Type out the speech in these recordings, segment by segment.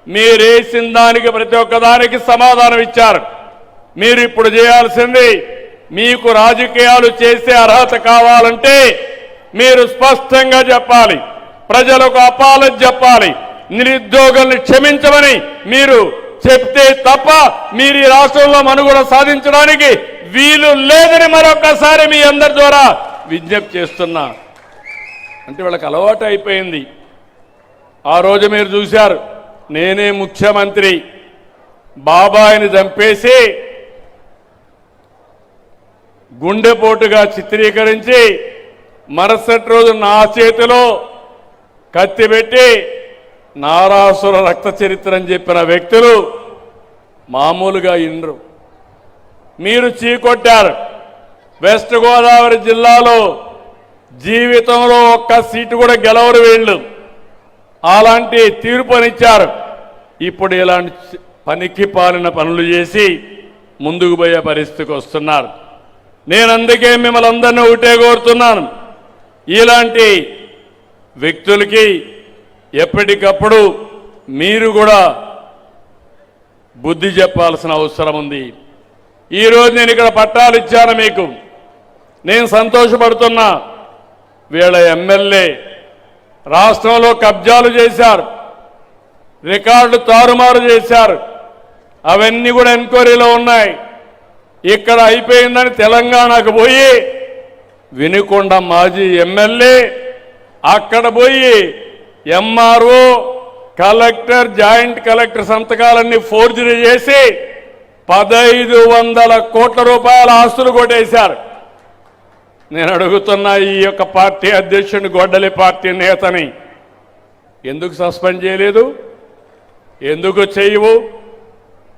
మీరేసిన దానికి ప్రతి ఒక్కదానికి సమాధానం ఇచ్చారు. మీరు ఇప్పుడు చేయాల్సింది, మీకు రాజకీయాలు చేసే అర్హత కావాలంటే మీరు స్పష్టంగా చెప్పాలి, ప్రజలకు అపాలజీ చెప్పాలి, నిరుద్యోగుల్ని క్షమించమని మీరు చెప్తే తప్ప మీరు ఈ రాష్ట్రంలో మనుగడ సాధించడానికి వీలు లేదని మరొకసారి మీ అందరి ద్వారా విజ్ఞప్తి చేస్తున్నా. అంటే వాళ్ళకి అలవాటు అయిపోయింది. ఆ రోజు మీరు చూశారు, నేనే ముఖ్యమంత్రి, బాబాయిని చంపేసి గుండెపోటుగా చిత్రీకరించి మరుసటి రోజు నా చేతిలో కత్తి పెట్టి నారాసుర రక్త చరిత్ర అని చెప్పిన వ్యక్తులు మామూలుగా ఇన్రు. మీరు చీకొట్టారు. వెస్ట్ గోదావరి జిల్లాలో జీవితంలో ఒక్క సీటు కూడా గెలవరు వీళ్ళు. అలాంటి తీర్పునిచ్చారు. ఇప్పుడు ఇలాంటి పనికి పాలిన పనులు చేసి ముందుకు పోయే పరిస్థితికి వస్తున్నారు. నేను అందుకే మిమ్మల్ని అందరినీ ఒకటే కోరుతున్నాను, ఇలాంటి వ్యక్తులకి ఎప్పటికప్పుడు మీరు కూడా బుద్ధి చెప్పాల్సిన అవసరం ఉంది. ఈరోజు నేను ఇక్కడ పట్టాలు ఇచ్చాను మీకు, నేను సంతోషపడుతున్నా. వీళ్ళ ఎమ్మెల్యే రాష్ట్రంలో కబ్జాలు చేశారు, రికార్డు తారుమారు చేశారు, అవన్నీ కూడా ఎంక్వైరీలో ఉన్నాయి. ఇక్కడ అయిపోయిందని తెలంగాణకు పోయి వినుకొండ మాజీ ఎమ్మెల్యే అక్కడ పోయి ఎంఆర్ఓ, కలెక్టర్, జాయింట్ కలెక్టర్ సంతకాలన్నీ ఫోర్జరీ చేసి 1500 కోట్ల రూపాయల ఆస్తులు కొట్టేశారు. నేను అడుగుతున్నా, ఈ యొక్క పార్టీ అధ్యక్షుడిని, గొడ్డలి పార్టీ నేతని ఎందుకు సస్పెండ్ చేయలేదు? ఎందుకు చేయవు?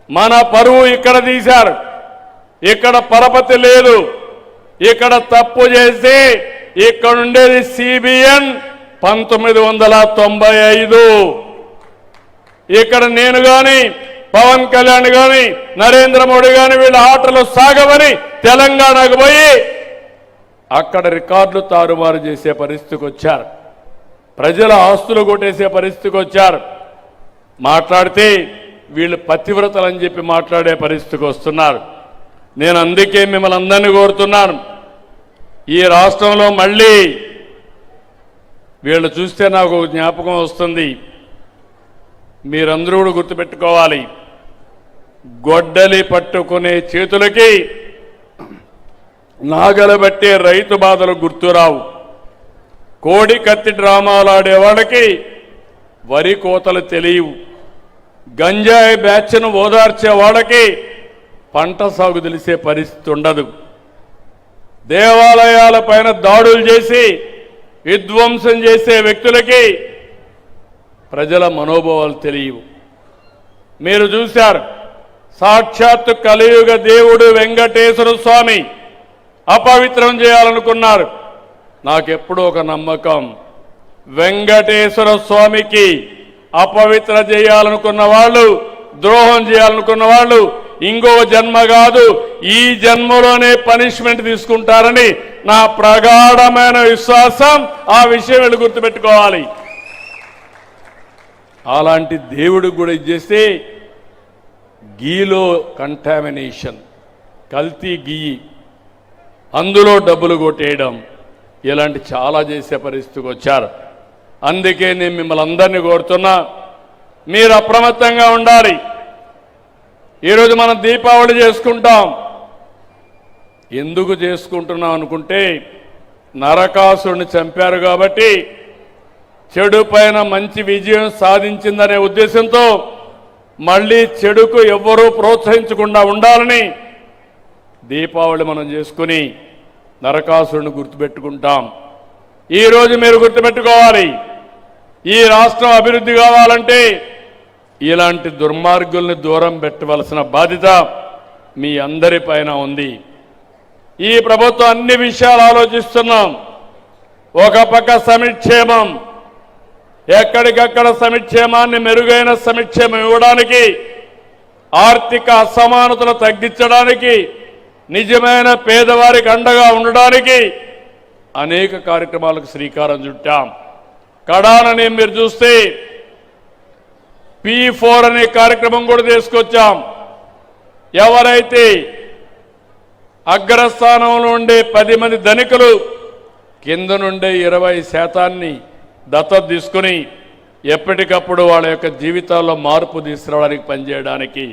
మన పరువు ఇక్కడ తీశారు. ఇక్కడ పరపతి లేదు. ఇక్కడ తప్పు చేసి ఇక్కడ ఉండేది సిబిఎన్ 1995. ఇక్కడ నేను గాని, పవన్ కళ్యాణ్ గాని, నరేంద్ర మోడీ గాని వీళ్ళ ఆటలు సాగవని తెలంగాణకు పోయి అక్కడ రికార్డులు తారుమారు చేసే పరిస్థితికి వచ్చారు. ప్రజల ఆస్తులు కొట్టేసే పరిస్థితికి వచ్చారు. మాట్లాడితే వీళ్ళు పతివ్రతలని చెప్పి మాట్లాడే పరిస్థితికి వస్తున్నారు. నేను అందుకే మిమ్మల్ని అందరినీ కోరుతున్నాను, ఈ రాష్ట్రంలో మళ్ళీ వీళ్ళు చూస్తే నాకు జ్ఞాపకం వస్తుంది. మీరందరూ కూడా గుర్తుపెట్టుకోవాలి, గొడ్డలి పట్టుకునే చేతులకి నాగలబట్టే రైతు బాధలు గుర్తురావు. కోడి కత్తి డ్రామాలు ఆడేవాళ్ళకి వరి కోతలు తెలియవు. గంజాయి బ్యాచ్ను ఓదార్చే వాళ్ళకి పంట సాగు తెలిసే పరిస్థితి ఉండదు. దేవాలయాల పైన దాడులు చేసి విధ్వంసం చేసే వ్యక్తులకి ప్రజల మనోభావాలు తెలియవు. మీరు చూశారు, సాక్షాత్తు కలియుగ దేవుడు వెంకటేశ్వర స్వామి అపవిత్రం చేయాలనుకున్నారు. నాకెప్పుడు ఒక నమ్మకం, వెంకటేశ్వర స్వామికి అపవిత్ర చేయాలనుకున్న వాళ్ళు, ద్రోహం చేయాలనుకున్న వాళ్ళు ఇంకో జన్మ కాదు, ఈ జన్మలోనే పనిష్మెంట్ తీసుకుంటారని నా ప్రగాఢమైన విశ్వాసం. ఆ విషయం వీళ్ళు గుర్తుపెట్టుకోవాలి. అలాంటి దేవుడికి కూడా ఇచ్చేస్తే గీలో కంటామినేషన్, కల్తీ గీ, అందులో డబ్బులు కొట్టేయడం, ఇలాంటి చాలా చేసే పరిస్థితికి వచ్చారు. అందుకే నేను మిమ్మల్ని అందరినీ కోరుతున్నా, మీరు అప్రమత్తంగా ఉండాలి. ఈరోజు మనం దీపావళి చేసుకుంటాం. ఎందుకు చేసుకుంటున్నాం అనుకుంటే, నరకాసురుని చంపారు కాబట్టి చెడు పైన మంచి విజయం సాధించిందనే ఉద్దేశంతో మళ్ళీ చెడుకు ఎవ్వరూ ప్రోత్సహించకుండా ఉండాలని దీపావళి మనం చేసుకుని నరకాసురుని గుర్తుపెట్టుకుంటాం. ఈరోజు మీరు గుర్తుపెట్టుకోవాలి, ఈ రాష్ట్రం అభివృద్ధి కావాలంటే ఇలాంటి దుర్మార్గుల్ని దూరం పెట్టవలసిన బాధ్యత మీ అందరి పైన ఉంది. ఈ ప్రభుత్వం అన్ని విషయాలు ఆలోచిస్తున్నాం. ఒక పక్క సంక్షేమం, ఎక్కడికక్కడ సంక్షేమాన్ని, మెరుగైన సంక్షేమం ఇవ్వడానికి, ఆర్థిక అసమానతలు తగ్గించడానికి, నిజమైన పేదవారికి అండగా ఉండడానికి అనేక కార్యక్రమాలకు శ్రీకారం చుట్టాం. కడానని మీరు చూస్తే P4 అనే కార్యక్రమం కూడా తీసుకొచ్చాం. ఎవరైతే అగ్రస్థానంలో ఉండే 10 మంది ధనికులు కింద నుండే 20% దత్తత తీసుకుని ఎప్పటికప్పుడు వాళ్ళ యొక్క జీవితాల్లో మార్పు తీసుకురావడానికి పనిచేయడానికి